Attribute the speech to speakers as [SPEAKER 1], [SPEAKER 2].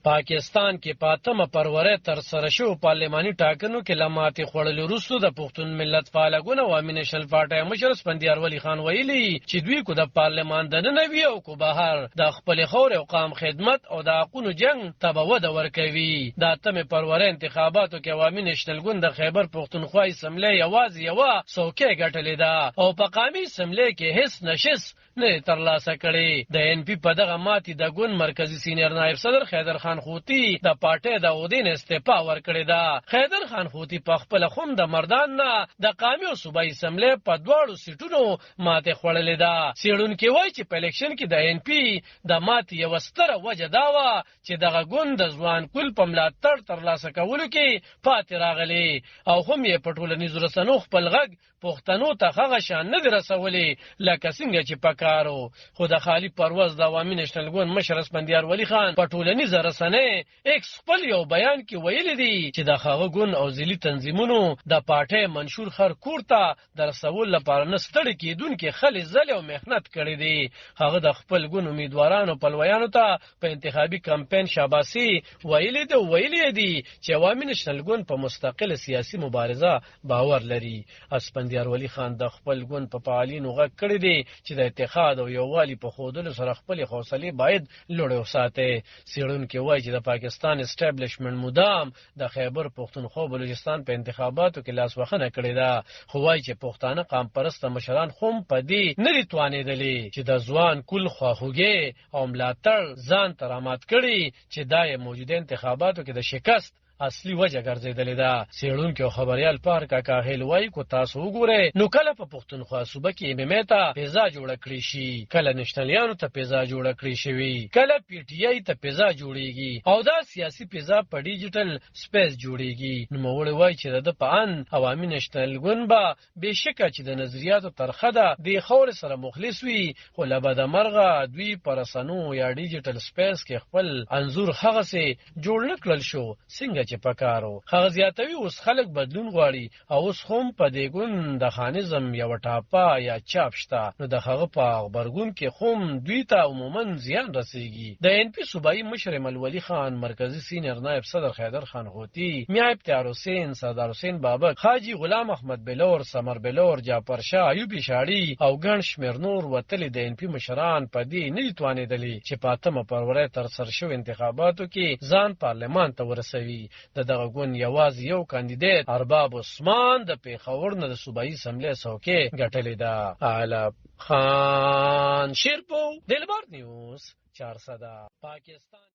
[SPEAKER 1] پاکستان کې پاتمه پروره تر سره شو پارلماني ټاکنو کې لماتې خوړلو وروسته د پښتون ملت فعالګونه او نېشنل پارټي مشر اسفندیار ولی خان ویلي چې دوی کو د پارلمان دننه وی او کو بهر د خپل خور او قام خدمت او د حقونو جنگ تبود ورکوي. د اتمه پروره انتخاباتو کې عوامي نېشنل ګوند د خیبر پښتونخوا اسمبلی یوازې یو څوکۍ ګټلې ده او په قامي اسمبلی کې هیڅ نشست نه ترلاسه کړي. د ان پی په دغه ماتې د ګوند مرکزی سینیئر نائب صدر خیدر خان خوتی د پارټي د عہدې نه استعفا ورکړې ده. خیدر خان خوتی په خپل خوم د مردان نه د قامي او صوبایي اسمبلی په دواړو سیټونو ماته خوړلې ده. سیړونکو وایي چې په الیکشن کې د ان پی د ماتې یو ستره وجه دا و چې دغه ګوند د ځوان کل په ملاتړ ترلاسه کولو کې پاتې راغلی او هم یې په ټولنیزو رسنیو خپل غږ پښتنو ته هغه شان نه رسولي لکه څنګه چې پکارو. خو د خالی پرواز د عوامي نېشنل ګوند مشر اسفندیار ولی خان په ټولنیزه رسنۍ ایکس خپل یو بیان کې ویلي دي چې د هغه ګوند او ځلي تنظیمونو د پارټي منشور خر کور ته د رسول لپاره نه ستړي کېدونکو خلې ځل او مهنت کړی دي. هغه د خپل ګوند امیدوارانو پلویانو ته په انتخابي کمپاین شاباسي ویلي دي چې عوامي نېشنل ګوند په مستقله سیاسي مبارزه باور لري. اسفندیار ولی خان د خپل ګوند په فعالینو غږ کړی دی چې د اتحاد او یووالي په خودلو سره خپل حوصله باید لوړ وساتي. سیړونکو وایي چې د پاکستان اسټابلیشمنت مدام د خیبر پښتونخوا بلوچستان په انتخاباتو کې لاسوهنه کړې ده. خو وایي چې پښتانه قام پرسته مشران هم په دې نه دي توانېدلي چې د ځوان کل خواخوږي او ملاتړ ځان ترامات کړي چې د موجوده انتخاباتو کې د شکست اصلي وجه ګرځیدلې ده. سیړونکو خبريال پارک کاهل وایي کو تاسو وګورئ نو کله په پښتونخوا صوبه کې ایم ته پیزا جوړ کړی شي، کله نشنلیانو ته پیزا جوړ کړی شي، کله پی ټی آی ته پیزا جوړیږي او دا سیاسي پیزا په ډیجیټل سپیس جوړیږي. نو موږ وایي چې د پان عوامي نېشنل ګوند به بشکه چې د نظریاتو ترخه ده د خور سره مخلص وي، خو لبد مرغه دوی پرسنو یا ډیجیټل سپیس کې خپل انزور هغه سي جوړ نکړل شو څنګه چې پکارو. هغه زیاتوي اوس خلک بدلون غواړي او اوس هم په دې ګوند د خانیزم یو ټاپا یا چاپ شته. نو د هغه په خبرګون کې هم دوی ته عموما زیان رسیږي. د ان پی صوبایي مشر ملولی خان، مرکزی سینیئر نائب صدر خیدر خان خوتی، میاں ابتیار حسین، سردار حسین بابک، حاجی غلام احمد بلور، سمر بلور، جعفر شاه، ایوب شاړي او ګڼ شمیر نور وتلي د ان پی مشران په دې نه توانېدلي چې په 8 فروری تر سره شو انتخاباتو کې ځان پارلمان ته ورسوي. د دغه ګوند یوازې یو کاندیدټ ارباب عثمان د پیښور نه د صوبایي اسمبلی څوکۍ ګټلې ده. علي خان شیرپو، دلبر نیوز، 400 پاکستان.